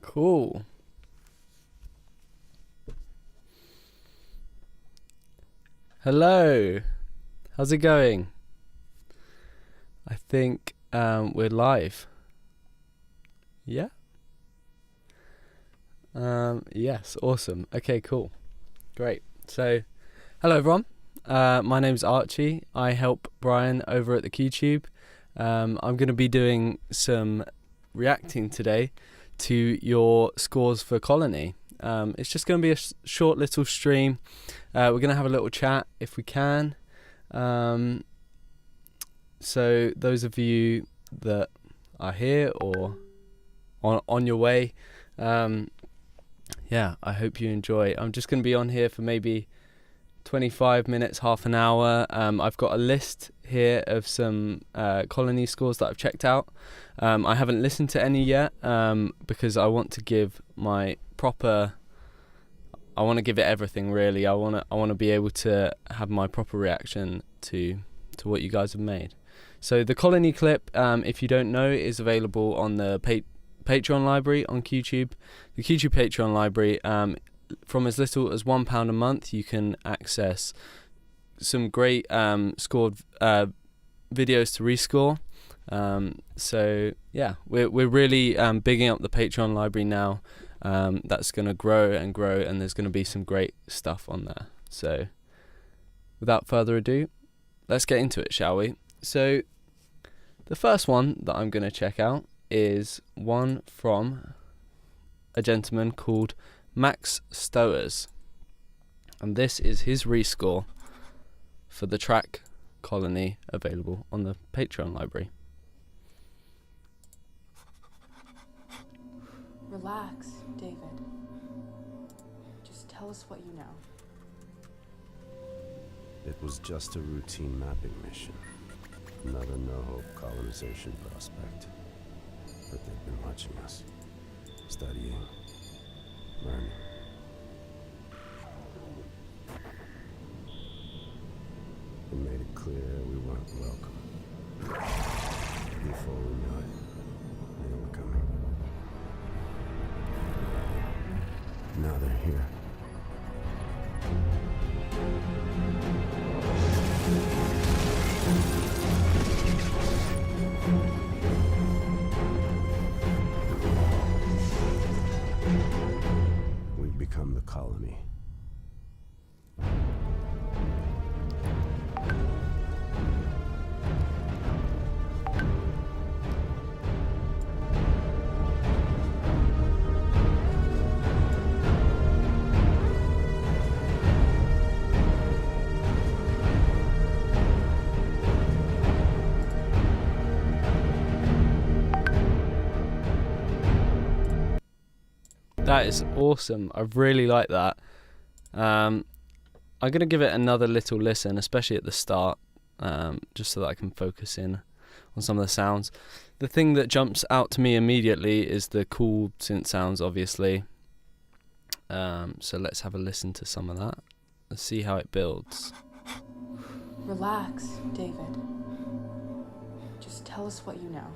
Cool. Hello. How's it going? I think we're live. Yeah? Yes, awesome. Okay, cool. Great. So, hello everyone. My name's Archie. I help Brian over at the QTube. I'm going to be doing some reacting today to your scores for Colony. It's just going to be a short little stream. We're going to have a little chat if we can. So those of you that are here or on your way, yeah, I hope you enjoy. I'm just going to be on here for maybe 25 minutes, half an hour. I've got a list here of some Colony scores that I've checked out. I haven't listened to any yet because I want to give my proper... I want to give it everything, really. I want to be able to have my proper reaction to what you guys have made. So the Colony clip, if you don't know, is available on the Patreon library on QTube. The QTube Patreon library, from as little as £1 a month, you can access some great scored videos to rescore. So yeah, we're really bigging up the Patreon library now. That's going to grow and grow, and there's going to be some great stuff on there. So without further ado, let's get into it, shall we? So the first one that I'm going to check out is one from a gentleman called Max Stowers, and this is his rescore for the track Colony, available on the Patreon library. Relax, David. Just tell us what you know. It was just a routine mapping mission. Another no-hope colonization prospect. But they've been watching us. Studying. Learning. It made it clear we weren't welcome. Before we knew it, they were coming. Now they're here. We've become the colony. That is awesome. I really like that. I'm going to give it another little listen, especially at the start, just so that I can focus in on some of the sounds. The thing that jumps out to me immediately is the cool synth sounds, obviously. So let's have a listen to some of that. Let's see how it builds. Relax, David. Just tell us what you know.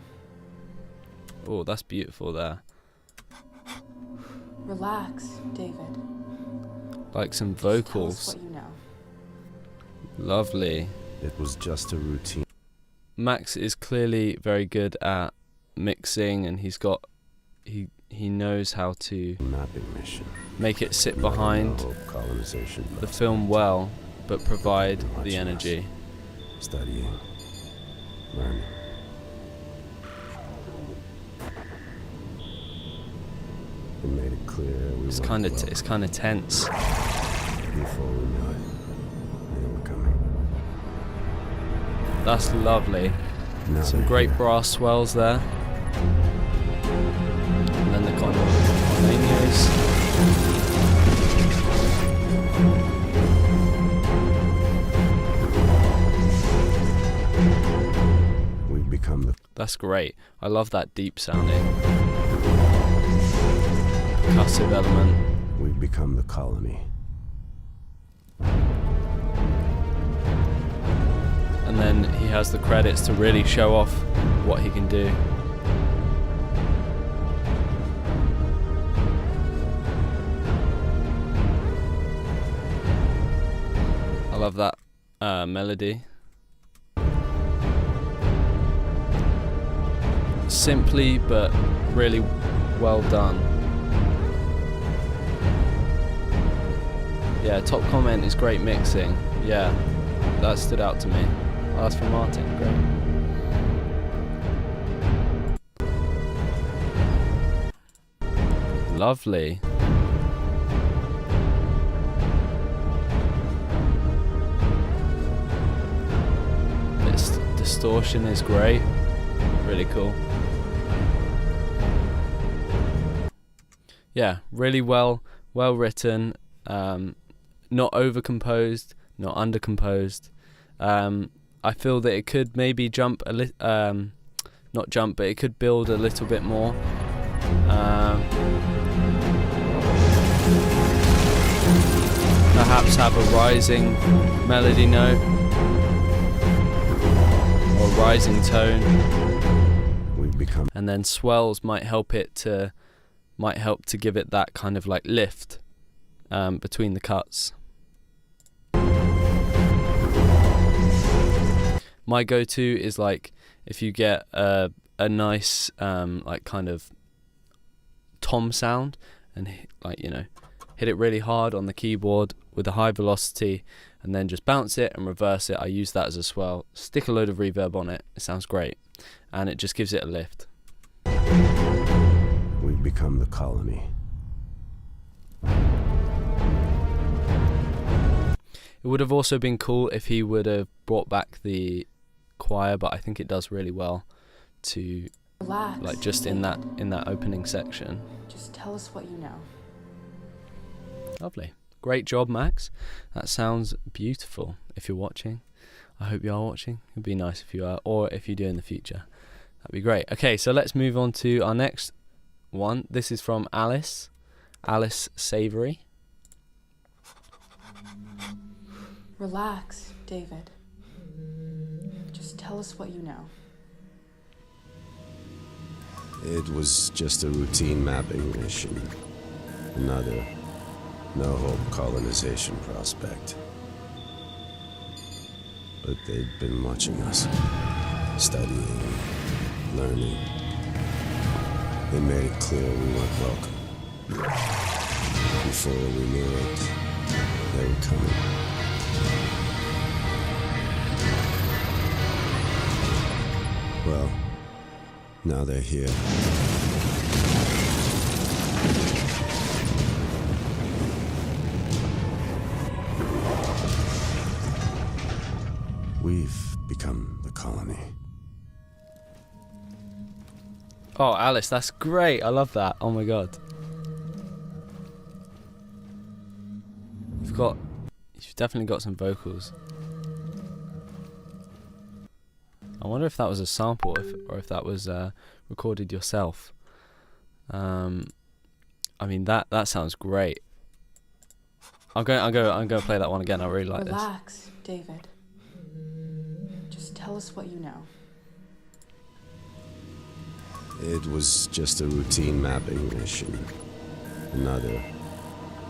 Oh, that's beautiful there. Relax, David. Like some Just tell us vocals. what you know. Lovely. It was just a routine. Max is clearly very good at mixing, and he knows how to Mapping mission. make it sit behind No-hope colonization the prospect. film well, but provide the Watching us. energy. Studying. Learning. It made it clear we It's weren't kind of welcome. it's kind of tense. Before we knew it, they were coming. That's lovely. Now Some they're great here. brass swells there. And then the kind of harmonios. We've become the That's great. I love that deep sounding percussive element. We've become the colony. And then he has the credits to really show off what he can do. love that melody. Simply but really well done. Yeah, top comment is great mixing. Yeah, that stood out to me. Oh, that's from Martin, great. Lovely. This distortion is great. Really cool. Yeah, really well written. Not overcomposed, not undercomposed. I feel that it could maybe jump a little, not jump, but it could build a little bit more. Perhaps have a rising melody note or rising tone, and then swells might help to give it that kind of like lift between the cuts. My go-to is like if you get a nice like kind of tom sound and hit it really hard on the keyboard with a high velocity and then just bounce it and reverse it. I use that as a swell, stick a load of reverb on it, it sounds great, and it just gives it a lift. We've become the colony. It would have also been cool if he would have brought back the choir, but I think it does really well to Relax, like just in that opening section. Just tell us what you know. Lovely. Great job, Max. That sounds beautiful. If you're watching, I hope you are watching. It'd be nice if you are, or if you do in the future. That'd be great. Okay, so let's move on to our next one. This is from Alice Savory. Relax, David. Just tell us what you know. It was just a routine mapping mission. Another no-hope colonization prospect. But they'd been watching us, studying, learning. They made it clear we weren't welcome. Before we knew it, they were coming. Well, now they're here. We've become the colony. Oh, Alice, that's great. I love that. Oh my god. You've definitely got some vocals. I wonder if that was a sample, or if that was recorded yourself. I mean that sounds great. I'm going to play that one again. I really like Relax, David. Just tell us what you know. It was just a routine mapping mission. Another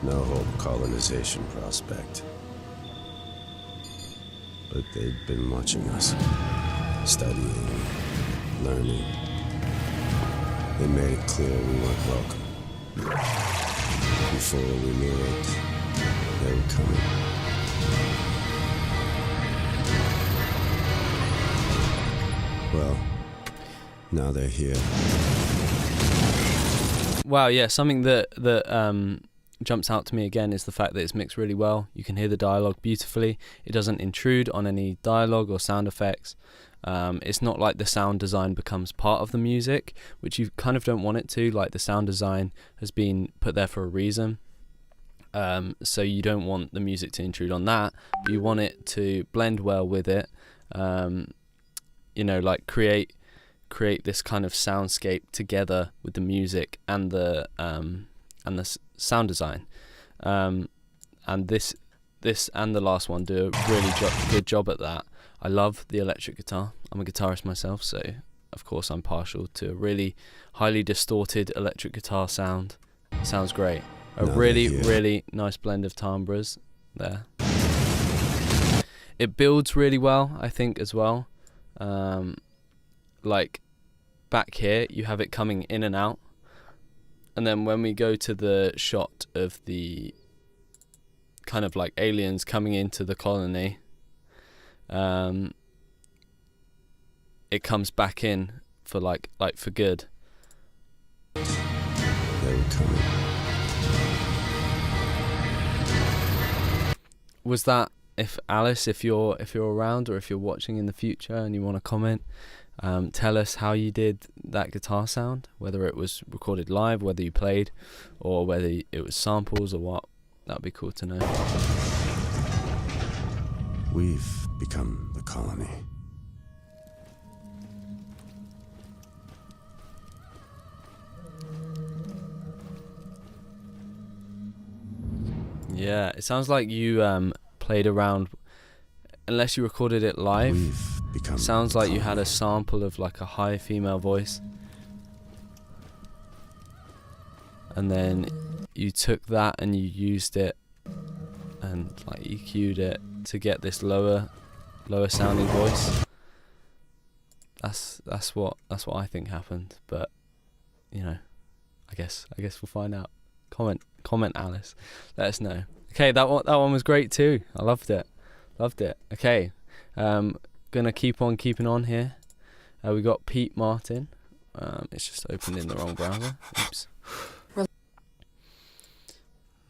no-hope colonization prospect. But they'd been watching us, studying, learning. They made it clear we weren't welcome. Before we knew it, they were coming. Well, now they're here. Wow, yeah, something that jumps out to me again is the fact that it's mixed really well. You can hear the dialogue beautifully. It doesn't intrude on any dialogue or sound effects. It's not like the sound design becomes part of the music, which you kind of don't want it to. Like, the sound design has been put there for a reason. So you don't want the music to intrude on that, but you want it to blend well with it. Like create this kind of soundscape together with the music and the sound design. And this and the last one do a really good job at that. I love the electric guitar. I'm a guitarist myself, so of course I'm partial to a really highly distorted electric guitar sound. It sounds great. A really nice blend of timbres there. It builds really well, I think, as well. Like back here, you have it coming in and out, and then when we go to the shot of the kind of like aliens coming into the colony, it comes back in for like for good. They were coming. Was that, if Alice, if you're around or if you're watching in the future and you want to comment, tell us how you did that guitar sound, whether it was recorded live, whether you played, or whether it was samples or what. That'd be cool to know. We've become the colony. Yeah, it sounds like you played around, unless you recorded it live. We've become Sounds the like you colony. had a sample of like a high female voice, and then you took that and you used it and like EQ'd it to get this lower sounding voice. That's what I think happened, but you know, I guess we'll find out. Comment Alice, let us know. Okay, that one was great too. I loved it. Okay, gonna keep on keeping on here. We got Pete Martin. It's just opened in the wrong browser. Oops.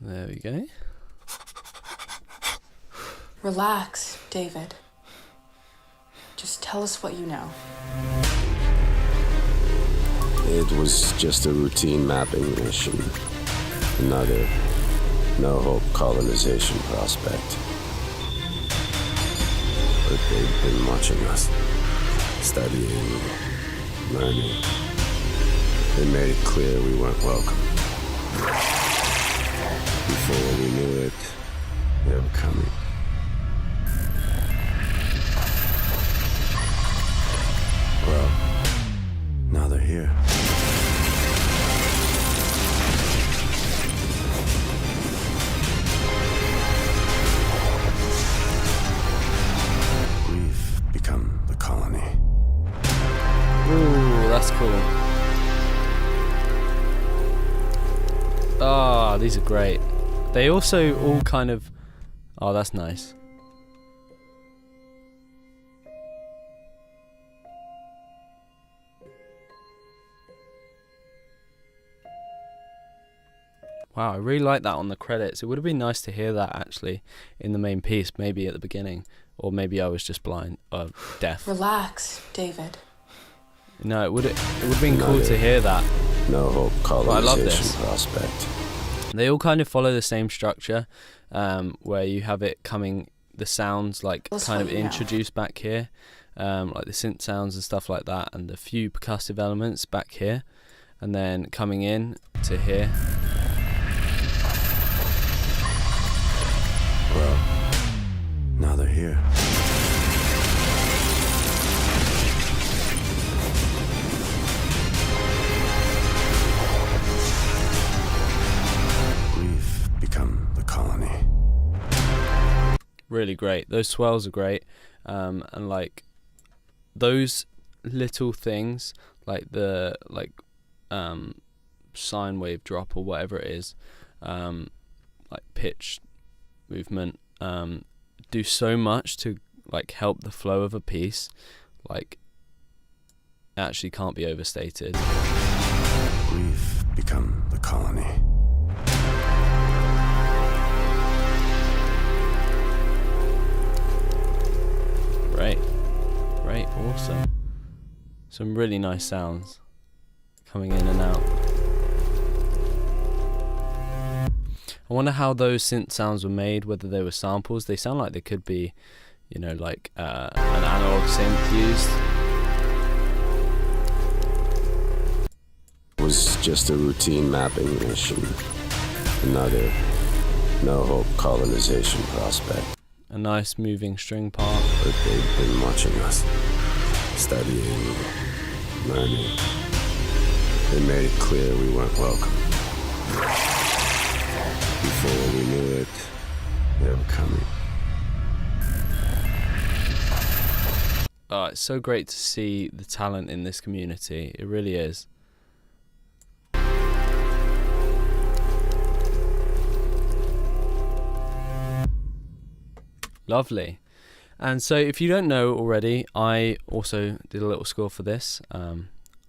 There we go. Relax, David. Just tell us what you know. It was just a routine mapping mission. Another no-hope colonization prospect. But they've been watching us, studying, learning. They made it clear we weren't welcome. Before we knew it, they were coming. Well, now they're here. We've become the colony. Ooh, that's cool. Ah, these are great. They also all kind of... Oh, that's nice. Wow, I really like that on the credits. It would have been nice to hear that actually in the main piece, maybe at the beginning, or maybe I was just blind or deaf. Relax, David. No, it would have been cool to hear that. No hope I love colonization this. prospect. They all kind of follow the same structure, where you have it coming, the sounds like That's kind of what you know. introduced back here, like the synth sounds and stuff like that, and a few percussive elements back here, and then coming in to here. Well, now they're here. We've become the colony. Really great. Those swells are great, and like those little things, like the sine wave drop or whatever it is, like pitch movement, do so much to like help the flow of a piece. Like, it actually can't be overstated. We've become the colony. Great, awesome. Some really nice sounds coming in and out. I wonder how those synth sounds were made, whether they were samples. They sound like they could be, you know, like an analog synth used. It was just a routine mapping mission. Another no-hope colonization prospect. A nice moving string part. But they've been watching us, studying, learning. They made it clear we weren't welcome. Before we knew it, they were coming. it's so great to see the talent in this community. It really is. Lovely. And so if you don't know already, I also did a little score for this. I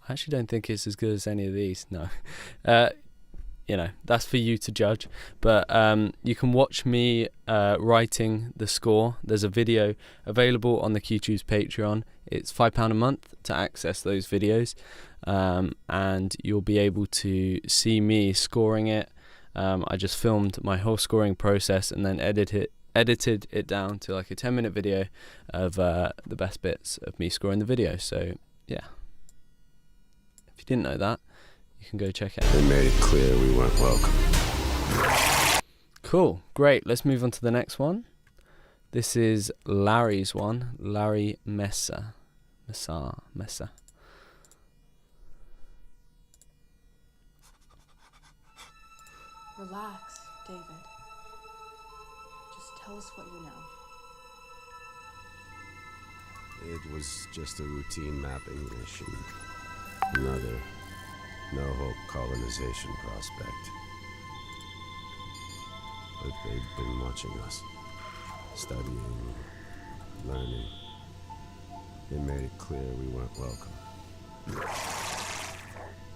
actually don't think it's as good as any of these. No. That's for you to judge. But you can watch me writing the score. There's a video available on the QTube's Patreon. It's £5 a month to access those videos. And you'll be able to see me scoring it. I just filmed my whole scoring process and then edited it down to like a 10-minute video of the best bits of me scoring the video. So yeah, if you didn't know that, you can go check it out. They made it clear we weren't welcome. Cool, great. Let's move on to the next one. This is Larry's one. Larry Mesa. Relax, David. Just tell us what you know. It was just a routine mapping mission. Another no-hope colonization prospect. But they'd been watching us. Studying, learning. They made it clear we weren't welcome.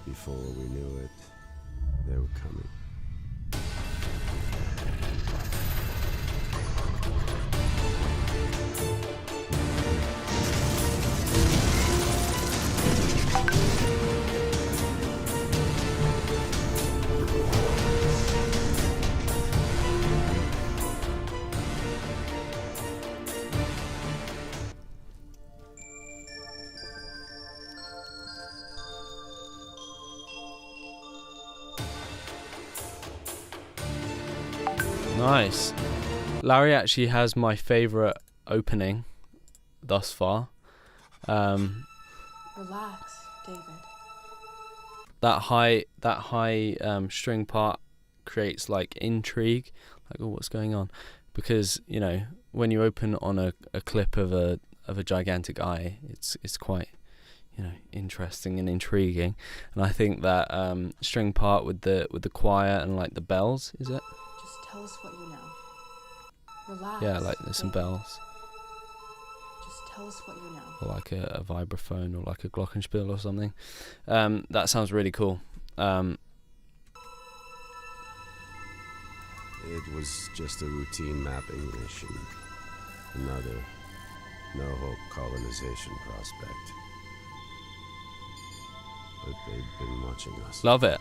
Before we knew it, they were coming. Nice. Larry actually has my favourite opening thus far. Relax, David. That high string part creates like intrigue, like, oh, what's going on? Because when you open on a clip of a gigantic eye, it's quite interesting and intriguing. And I think that string part with the choir and like the bells, is it? Just tell us what you know. Relax. Yeah, like there's some David. bells. Just tell us what you know. Or like a vibraphone or like a glockenspiel or something. That sounds really cool. It was just a routine mapping mission. Another no-hope colonization prospect. But they'd been watching us. Love it.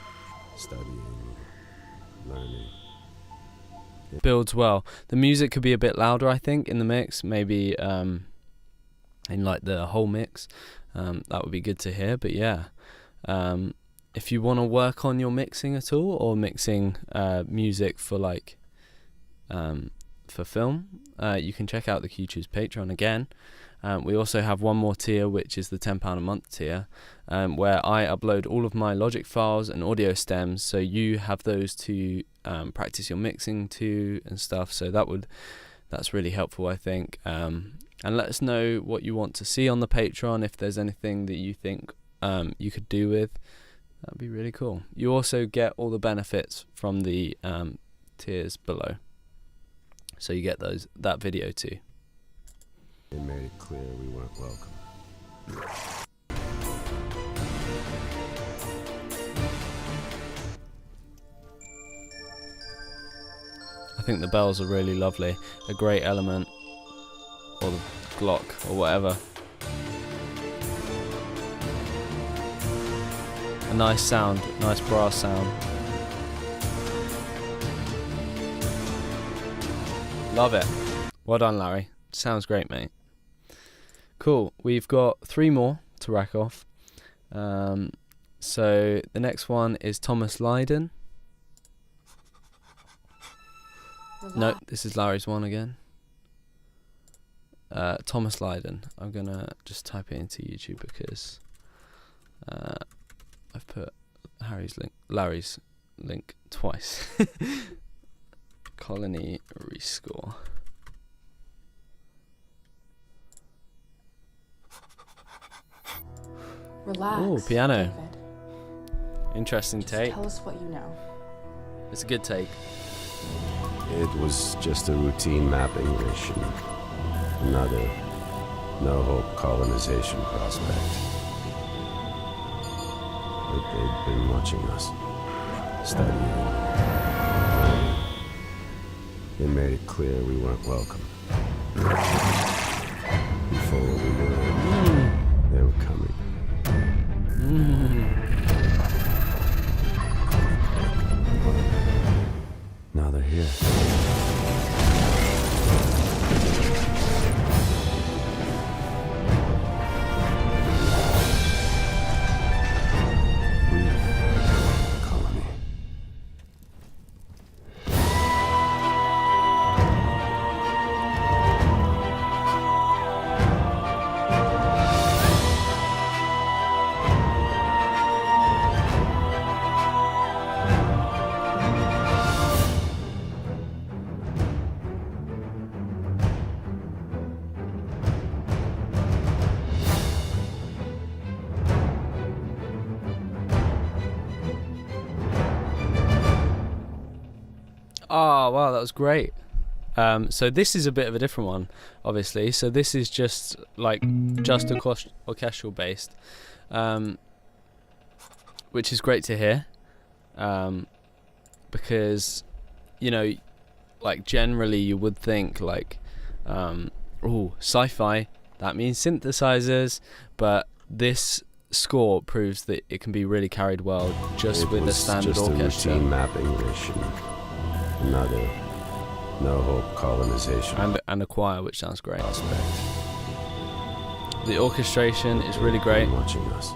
Studying, learning. Builds well. The music could be a bit louder, I think, in the mix. Maybe in like the whole mix. That would be good to hear. But yeah, if you want to work on your mixing at all, or mixing music for like for film, you can check out the QTube's Patreon again. We also have one more tier, which is the £10 a month tier, where I upload all of my Logic files and audio stems, so you have those to practice your mixing to and stuff. So that's really helpful, I think. And let us know what you want to see on the Patreon. If there's anything that you think you could do with, that'd be really cool. You also get all the benefits from the tiers below, so you get that video too. They made it clear we weren't welcome. I think the bells are really lovely, a great element, or the Glock or whatever. A nice sound, nice brass sound. Love it. Well done, Larry. Sounds great, mate. Cool. We've got 3 more to rack off. So the next one is Thomas Lyden. No, this is Larry's one again. Thomas Lyden. I'm gonna just type it into YouTube because I've put Larry's link twice. Colony rescore. Relax. Ooh, piano. David. Interesting Just take. tell us what you know. It's a good take. It was just a routine mapping mission. Another no-hope colonization prospect. But they'd been watching us, studying. They made it clear we weren't welcome. Before we knew it, they were coming. Now they're here. Colony. Oh, wow, that was great. So this is a bit of a different one, obviously. So this is just orchestral based, which is great to hear, because, you know, like generally you would think like, sci-fi, that means synthesizers, but this score proves that it can be really carried well just with a standard orchestra. It was just a routine mapping mission. Another no-hope colonization. And a choir, which sounds great. The orchestration is really great. Watching us.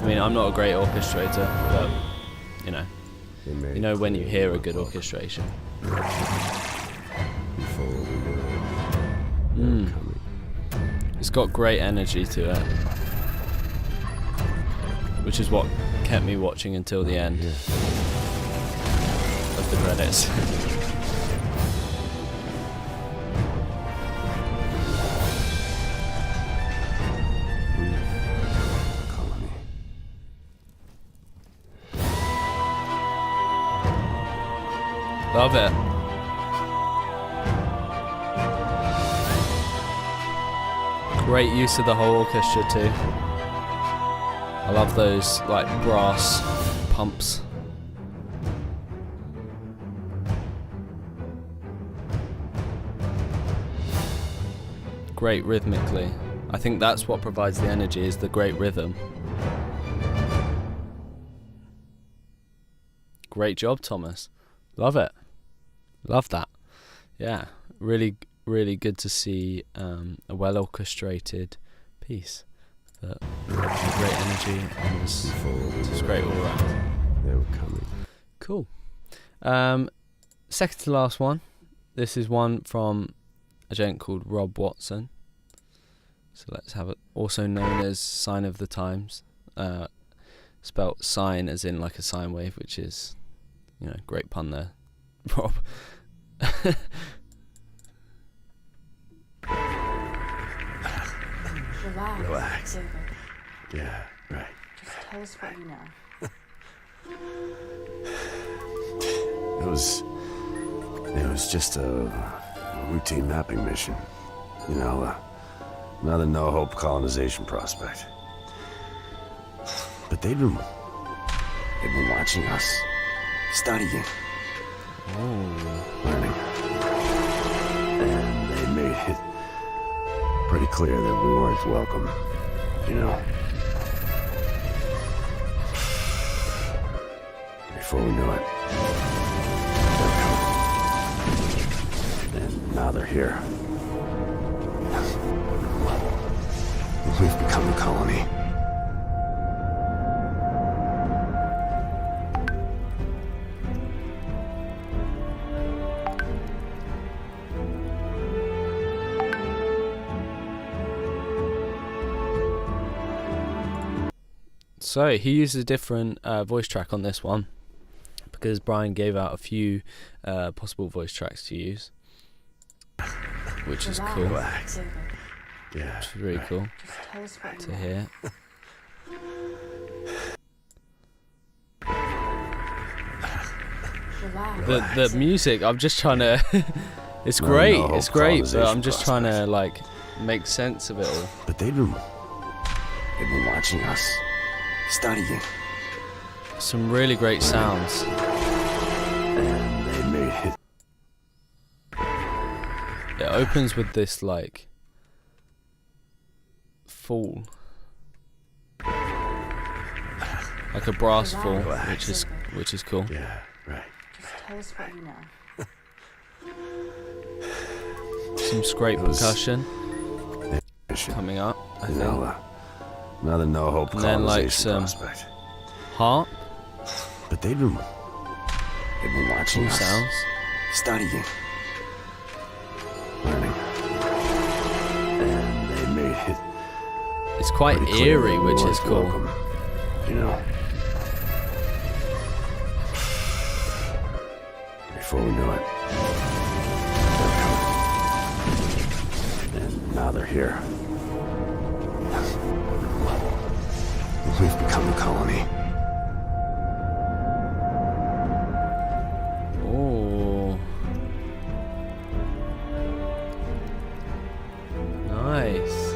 I mean, I'm not a great orchestrator, but you know when you hear a good orchestration. Before we knew it, they were coming. It's got great energy to it, which is what kept me watching until the end of the credits. Colony. Love it. Great use of the whole orchestra too. I love those like brass pumps. Great rhythmically. I think that's what provides the energy, is the great rhythm. Great job, Thomas. Love it. Love that. Yeah, really, really good to see a well orchestrated piece. That great energy and was great all around. They were coming. Cool. Second to last one. This is one from a gent called Rob Watson. So let's have it. Also known as Sign of the Times. Spelt sign as in like a sine wave, which is, you know, great pun there, Rob. Relax. David. Yeah, right. Just tell us what you know. It was just a routine mapping mission. You know, another no-hope colonization prospect. But they've been watching us, studying, learning. And they made it pretty clear that we weren't welcome, you know. Before we knew it, and now they're here. We've become a colony. So he used a different voice track on this one, because Brian gave out a few possible voice tracks to use, which is cool. Relax, David. Yeah. Which is really cool Just tell us what you to know. hear. Relax. The music, I'm just trying to it's No, great, no it's great, but I'm colonization just trying to prospect. like make sense of it all. But they've been watching us, studying, Some really great sounds. and they made it. It opens with this like fall, like a brass fall, which is cool. Yeah, right. Just tell us what you know. Some scrape It was- percussion Mission. coming up, I think. Another no-hope And then, like, colonization some prospect. Harp, But they've been watching cool us, sounds. studying, learning, and they made it. It's quite pretty clear eerie, we which is weren't cool. welcome, you know. Before we knew it, and now they're here. We've become a colony. Oh, nice.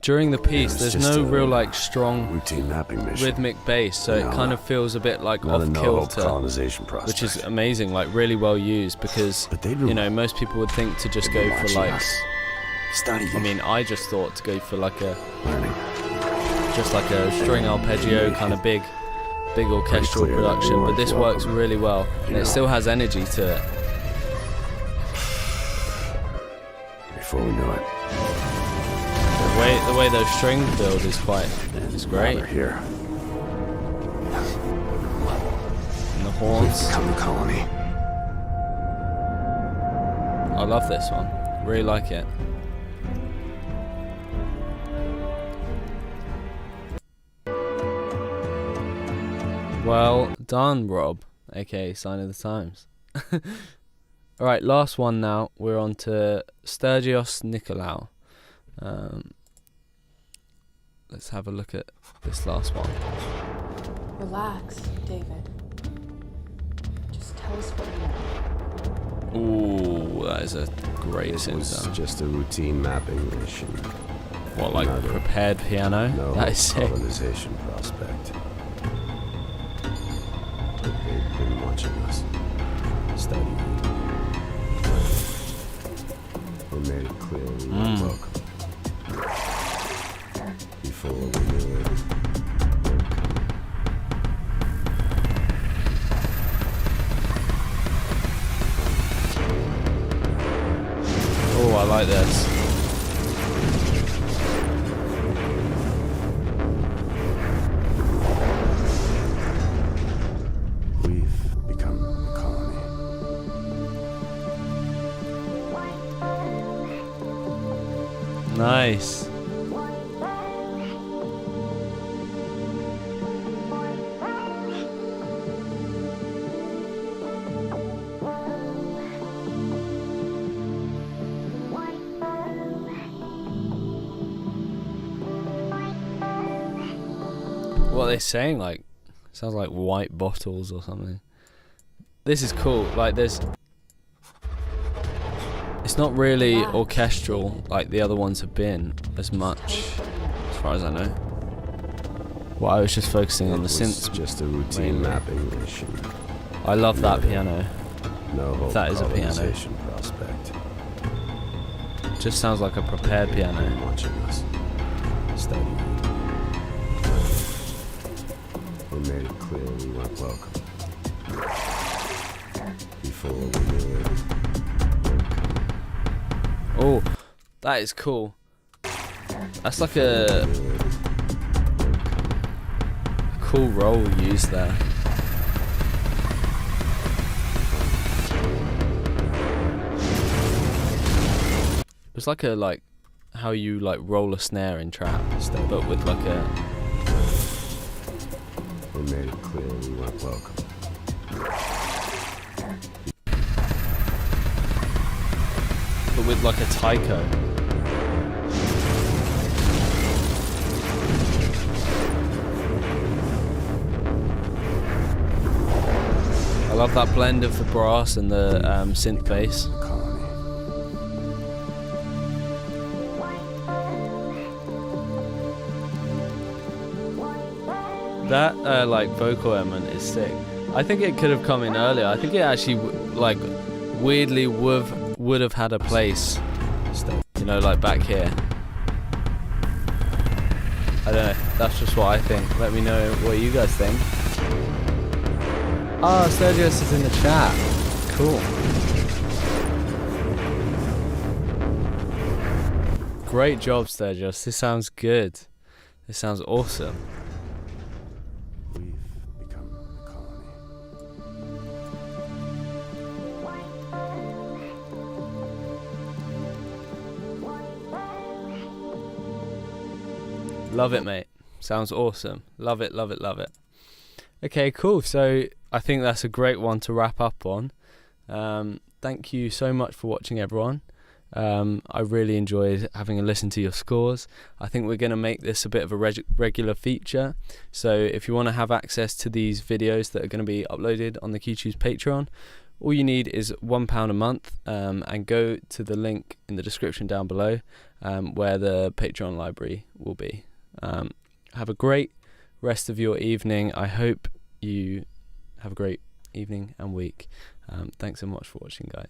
During the piece, it's there's just no a real like strong Routine mapping mission. rhythmic bass, so it No. kind of feels a bit like Another off no-hope kilter, colonization prospect. which is amazing, like really well used, because But they've been, you know most people would think to just they've go been for watching like, us, studying, I mean I just thought to go for like a learning. just like a string arpeggio kind of big orchestral clear that we production, but weren't this works welcome, really well, and you it know. still has energy to it. Before we knew it, The way those strings build is quite, and it's now great. they're here. And the We've horns, become a colony. I love this one, really like it. Well done, Rob, aka Sign of the Times. Alright, last one now. We're on to Stergios Nicolau. Let's have a look at this last one. Relax, David. Just tell us what you know. Ooh, that is a great This was synth. just a routine mapping mission. What, like Another prepared piano? No That is sick. colonization prospect. But they've been watching us, studying. They made it clear we weren't welcome. Before we knew it, Oh, I like this. we've become a colony. Nice. What are they saying? Like, sounds like white bottles or something. This is cool. Like, it's not really orchestral like the other ones have been as much, as far as I know. Well, I was just focusing on the It was synths. just a routine mainly. mapping mission. I love that piano. No hope That is a piano. colonization prospect. Just sounds like a prepared They've been piano. watching us, studying. They made it clear we weren't welcome. Before we knew it, Oh, that is cool. That's like a cool roll used there. It's like how you like roll a snare in trap, but with like a they made it clear we weren't welcome. like a taiko. love that blend of the brass and the synth bass. Colony. That like vocal element is sick. I think it could have come in earlier. I think it actually like weirdly would have had a place, you know, like back here. I don't know. That's just what I think. Let me know what you guys think. Oh, Stergios is in the chat. Cool. Great job, Stergios. This sounds good. This sounds awesome. We've become a colony. Love it, mate. Sounds awesome. Love it, love it, love it. Okay, cool. So I think that's a great one to wrap up on. Thank you so much for watching, everyone. I really enjoyed having a listen to your scores. I think we're going to make this a bit of a regular feature. So if you want to have access to these videos that are going to be uploaded on the QTube's Patreon, all you need is £1 a month, and go to the link in the description down below, where the Patreon library will be. Have a great rest of your evening. I hope you have a great evening and week. Thanks so much for watching, guys.